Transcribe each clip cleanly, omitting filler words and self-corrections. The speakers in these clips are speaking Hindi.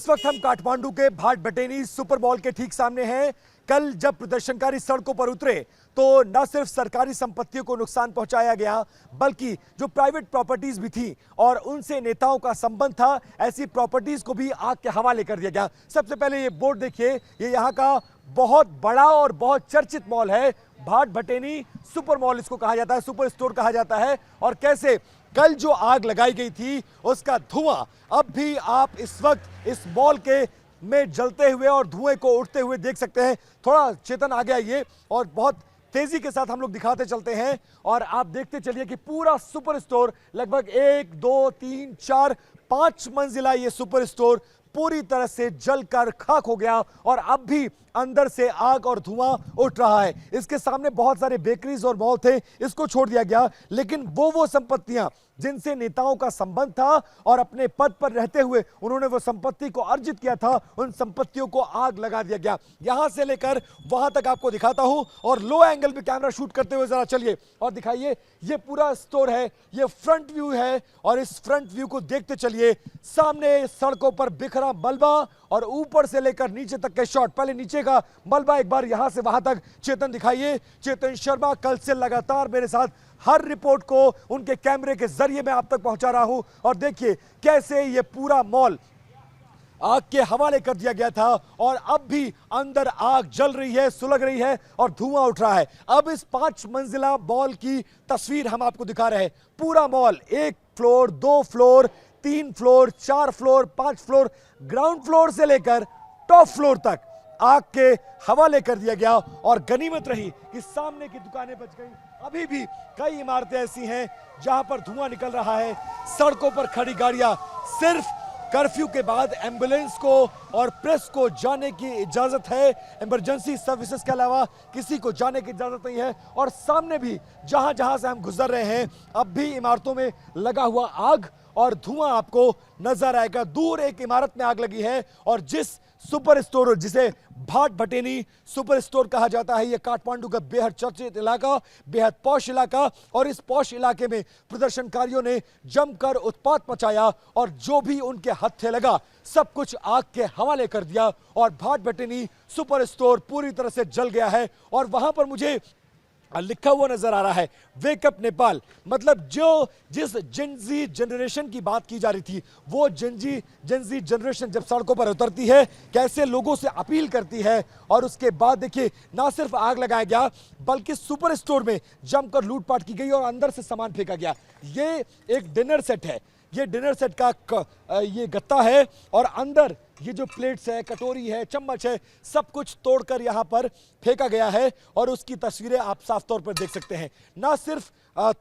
इस वक्त हम काठमांडू के भाट बटेनी सुपर मॉल के ठीक सामने हैं। कल जब प्रदर्शनकारी सड़कों पर उतरे तो न सिर्फ सरकारी संपत्तियों को नुकसान पहुंचाया गया, बल्कि जो प्राइवेट प्रॉपर्टीज भी थी और उनसे नेताओं का संबंध था, ऐसी प्रॉपर्टीज को भी आग के हवाले कर दिया गया। सबसे पहले ये बोर्ड देखिए, ये यहाँ का बहुत बड़ा और बहुत चर्चित मॉल है, भाट बटेनी सुपर मॉल इसको कहा जाता है, सुपर स्टोर कहा जाता है। और कैसे कल जो आग लगाई गई थी उसका धुआं अब भी आप इस वक्त इस मॉल के में जलते हुए और धुएं को उठते हुए देख सकते हैं। थोड़ा चेतन आ गया ये, और बहुत तेजी के साथ हम लोग दिखाते चलते हैं और आप देखते चलिए कि पूरा सुपर स्टोर लगभग 1 2 3 4 5 मंजिला ये सुपर स्टोर पूरी तरह से जलकर खाक हो गया और अब भी अंदर से आग और धुआं उठ रहा है। इसके सामने बहुत सारे बेकरीज और मॉल थे, इसको छोड़ दिया गया, लेकिन वो संपत्तियां जिनसे नेताओं का संबंध था और अपने पद पर रहते हुए उन्होंने वो संपत्ति को अर्जित किया था, उन संपत्तियों को आग लगा दिया गया। यहां से लेकर वहां तक आपको दिखाता हूं और लो एंगल पे कैमरा शूट करते हुए जरा चलिए और दिखाइए। ये पूरा स्टोर है, ये फ्रंट व्यू है और इस फ्रंट व्यू को देखते चलिए। सामने सड़कों पर बिखरा मलबा और ऊपर से लेकर नीचे तक के शॉट। पहले नीचे का मलबा एक बार यहां से वहां तक चेतन दिखाइए। चेतन शर्मा कल से लगातार मेरे साथ हर रिपोर्ट को उनके कैमरे के जरिए मैं आप तक पहुंचा रहा हूं और देखिए कैसे ये पूरा मॉल आग के हवाले कर दिया गया था और अब भी अंदर आग जल रही है, सुलग रही है और धुआं उठ रहा है। अब इस 5 मंजिला मॉल की तस्वीर हम आपको दिखा रहे हैं। पूरा mall 1 floor 2 floor 3 floor 4 floor 5 floor, ground floor से लेकर टॉप फ्लोर तक आग के हवाले कर दिया गया। और गनीमत रही कि सामने की दुकानें बच गई। अभी भी कई इमारतें ऐसी हैं जहां पर धुआं निकल रहा है। सड़कों पर खड़ी गाड़ियां, सिर्फ कर्फ्यू के बाद एम्बुलेंस को और प्रेस को जाने की इजाजत है, इमरजेंसी सर्विसेज के अलावा किसी को जाने की इजाजत नहीं है। और सामने भी जहां जहां से हम गुजर रहे हैं अब भी इमारतों में लगा हुआ आग और धुआं आपको नजर आएगा। दूर एक इमारत में आग लगी है और जिस सुपर स्टोर जिसे भाट बटेनी सुपर स्टोर कहा जाता है, यह काठमांडू का बेहद चर्चित इलाका, बेहद पॉश इलाका, और इस पॉश इलाके में प्रदर्शनकारियों ने जमकर उत्पात मचाया और जो भी उनके हत्थे लगा सब कुछ आग के हवाले कर दिया और भाट बटेनी सुपर स्टोर पूरी तरह से जल गया है। और वहां पर मुझे लिखा हुआ नजर आ रहा है वेकअप नेपाल। मतलब जो जिस जेनजी जनरेशन की बात की जा रही थी, वो जेनजी जनरेशन जब सड़कों पर उतरती है कैसे लोगों से अपील करती है। और उसके बाद देखिए ना सिर्फ आग लगाया गया बल्कि सुपर स्टोर में जमकर लूटपाट की गई और अंदर से सामान फेंका गया। ये एक डिनर सेट है, ये डिनर सेट का ये गत्ता है और अंदर ये जो प्लेट्स है, कटोरी है, चम्मच है, सब कुछ तोड़कर यहां पर फेंका गया है और उसकी तस्वीरें आप साफ तौर पर देख सकते हैं। ना सिर्फ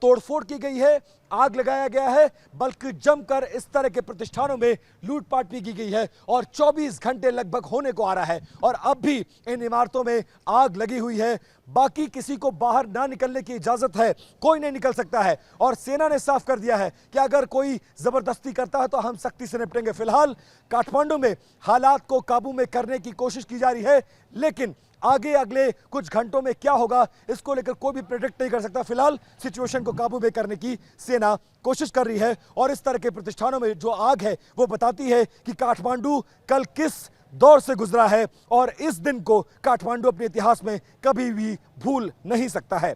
तोड़फोड़ की गई है, आग लगाया गया है, बल्कि जमकर इस तरह के प्रतिष्ठानों में लूटपाट भी की गई है और 24 घंटे लगभग होने को आ रहा है और अब भी इन इमारतों में आग लगी हुई है। बाकी किसी को बाहर ना निकलने की इजाजत है, कोई नहीं निकल सकता है और सेना ने साफ कर दिया है कि अगर कोई जबरदस्ती करता है तो हम सख्ती से निपटेंगे। फिलहाल काठमांडू में हालात को काबू में करने की कोशिश की जा रही है, लेकिन आगे अगले कुछ घंटों में क्या होगा इसको लेकर कोई भी प्रेडिक्ट नहीं कर सकता। फिलहाल सिचुएशन को काबू में करने की सेना कोशिश कर रही है और इस तरह के प्रतिष्ठानों में जो आग है वो बताती है कि काठमांडू कल किस दौर से गुजरा है और इस दिन को काठमांडू अपने इतिहास में कभी भी भूल नहीं सकता है।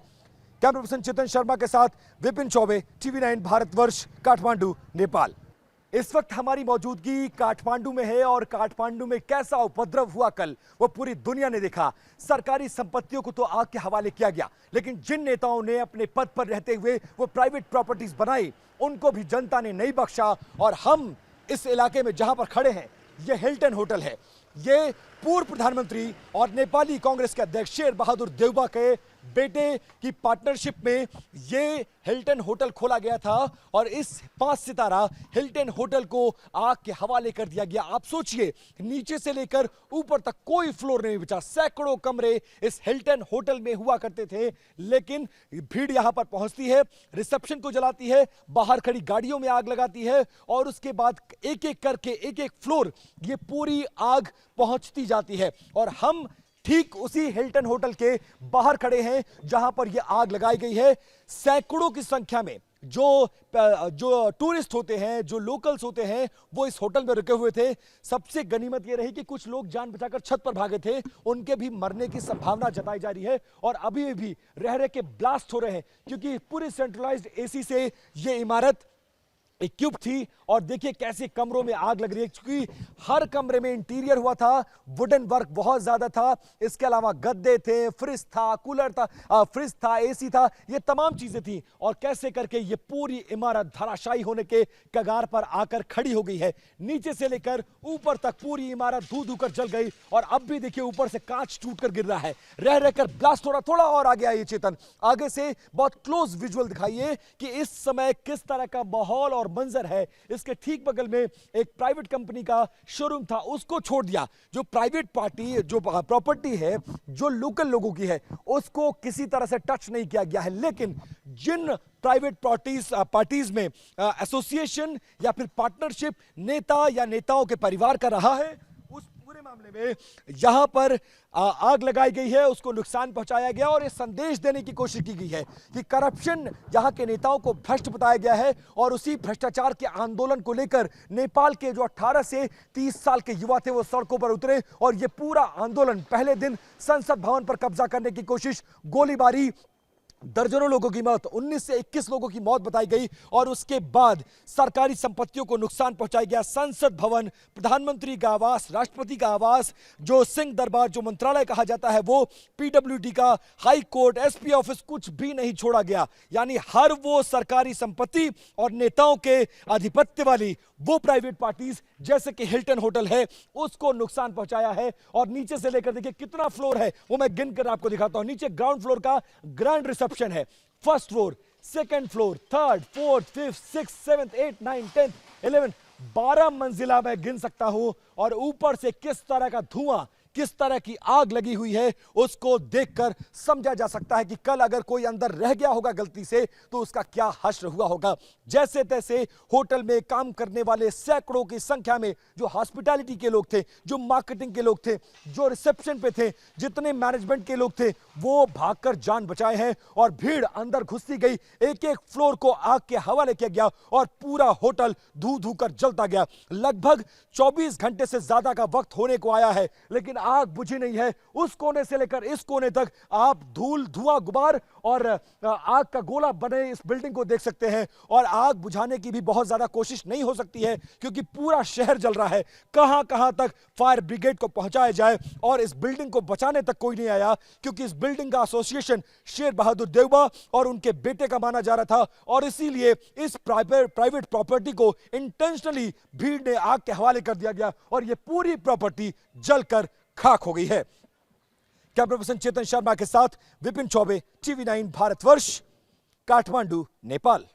कैमरा पर्सन चेतन शर्मा के साथ विपिन चौबे, TV9 भारतवर्ष, काठमांडू, नेपाल। इस वक्त हमारी मौजूदगी काठमांडू में है और काठमांडू में कैसा उपद्रव हुआ कल वो पूरी दुनिया ने देखा। सरकारी संपत्तियों को तो आग के हवाले किया गया, लेकिन जिन नेताओं ने अपने पद पर रहते हुए वो प्राइवेट प्रॉपर्टीज बनाई उनको भी जनता ने नहीं बख्शा। और हम इस इलाके में जहां पर खड़े हैं ये हिल्टन होटल है। ये पूर्व प्रधानमंत्री और नेपाली कांग्रेस के अध्यक्ष शेर बहादुर देउबा के बेटे की पार्टनरशिप में ये हिल्टन होटल खोला गया था और इस 5 सितारा हिल्टन होटल को आग के हवाले कर दिया गया। आप सोचिए, नीचे से लेकर ऊपर तक कोई फ्लोर नहीं बचा। सैकड़ों कमरे इस हिल्टन होटल में हुआ करते थे, लेकिन भीड़ यहां पर पहुंचती है, रिसेप्शन को जलाती है, बाहर खड़ी गाड़ियों में आग लगाती है और उसके बाद एक एक करके एक एक फ्लोर ये पूरी आग पहुंचती जाती है। और हम ठीक उसी हिल्टन होटल के बाहर खड़े हैं जहां पर यह आग लगाई गई है। सैकड़ों की संख्या में जो टूरिस्ट होते हैं, जो लोकल्स होते हैं, वो इस होटल में रुके हुए थे। सबसे गनीमत ये रही कि कुछ लोग जान बचाकर छत पर भागे थे, उनके भी मरने की संभावना जताई जा रही है और अभी भी रह रह के ब्लास्ट हो रहे हैं, क्योंकि पूरी सेंट्रलाइज्ड एसी से ये इमारत इक्विप थी। और देखिए कैसे कमरों में आग लग रही है, क्योंकि हर कमरे में इंटीरियर हुआ था, वुडन वर्क बहुत ज्यादा था। इसके अलावा गद्दे थे, फ्रिज था, कूलर था, फ्रिज था, एसी था, ये तमाम चीजें थी। और कैसे करके ये पूरी इमारत धराशायी होने के कगार पर आकर खड़ी हो गई है। नीचे से लेकर ऊपर तक पूरी इमारत धू धू कर जल गई और अब भी देखिए ऊपर से कांच टूटकर गिर रहा है। रह रहकर ब्लास्ट हो रहा। थोड़ा और आगे आइए चेतन, आगे से बहुत क्लोज विजुअल दिखाइए कि इस समय किस तरह का माहौल और मंजर है। इसके ठीक बगल में एक प्राइवेट कंपनी का शोरूम था, उसको छोड़ दिया। जो प्राइवेट पार्टी, जो प्रॉपर्टी है, जो लोकल लोगों की है, उसको किसी तरह से टच नहीं किया गया है। लेकिन जिन प्राइवेट पार्टीज में एसोसिएशन या फिर पार्टनरशिप नेता या नेताओं के परिवार का रहा है, उस पूरे मामले में यहां पर आग लगाई गई है, उसको नुकसान पहुंचाया गया और ये संदेश देने की कोशिश की गई है कि करप्शन, यहां के नेताओं को भ्रष्ट बताया गया है। और उसी भ्रष्टाचार के आंदोलन को लेकर नेपाल के जो 18 से 30 साल के युवा थे वो सड़कों पर उतरे और ये पूरा आंदोलन, पहले दिन संसद भवन पर कब्जा करने की कोशिश, गोलीबारी, दर्जनों लोगों की मौत, 19 से 21 लोगों की मौत बताई गई और उसके बाद सरकारी संपत्तियों को नुकसान पहुंचाया गया। संसद भवन, प्रधानमंत्री का आवास, राष्ट्रपति का आवास, जो सिंह दरबार, जो मंत्रालय कहा जाता है, वो पीडब्ल्यूडी का, हाई कोर्ट, एसपी ऑफिस, कुछ भी नहीं छोड़ा गया। यानी हर वो सरकारी संपत्ति और नेताओं के आधिपत्य वाली वो प्राइवेट पार्टीज, जैसे कि हिल्टन होटल है, उसको नुकसान पहुंचाया है। और नीचे से लेकर देखिए कितना फ्लोर है, वो मैं गिनकर आपको दिखाता हूं। नीचे ग्राउंड फ्लोर का ग्रैंड रिसेप्शन है, first floor, second floor, third, fourth, fifth, six, seventh, 8, 9, 10, 11, 12 मंजिला मैं गिन सकता हूं। और ऊपर से किस तरह का धुआं, किस तरह की आग लगी हुई है, उसको देखकर समझा जा सकता है कि कल अगर कोई अंदर रह गया होगा गलती से तो उसका क्या हश्र हुआ होगा। जैसे तैसे होटल में काम करने वाले सैकड़ों की संख्या में जो हॉस्पिटैलिटी के लोग थे, जो मार्केटिंग के लोग थे, जो रिसेप्शन पे थे, जितने मैनेजमेंट के लोग थे, वो भागकर जान बचाए हैं और भीड़ अंदर घुसती गई। एक एक फ्लोर को आग के हवाले किया गया और पूरा होटल धू धू कर जलता गया। लगभग 24 घंटे से ज्यादा का वक्त होने को आया है, लेकिन आग बुझी नहीं है। उस कोने से लेकर इस कोने तक आप धूल, धुआं, गुबार और आग का गोला बने इस बिल्डिंग को देख सकते हैं। और आग बुझाने की भी बहुत ज्यादा कोशिश नहीं हो सकती है, क्योंकि पूरा शहर जल रहा है। कहां कहां तक फायर ब्रिगेड को पहुंचाया जाए और इस बिल्डिंग को बचाने तक कोई नहीं आया, क्योंकि इस बिल्डिंग का एसोसिएशन शेर बहादुर देवबा और उनके बेटे का माना जा रहा था। और इसीलिए इस प्राइवेट प्रॉपर्टी को इंटेंशनली भीड़ ने आग के हवाले कर दिया गया और यह पूरी प्रॉपर्टी जलकर खाक हो गई है। कैमरा पर्सन चेतन शर्मा के साथ विपिन चौबे, टीवी 9 भारतवर्ष, काठमांडू, नेपाल।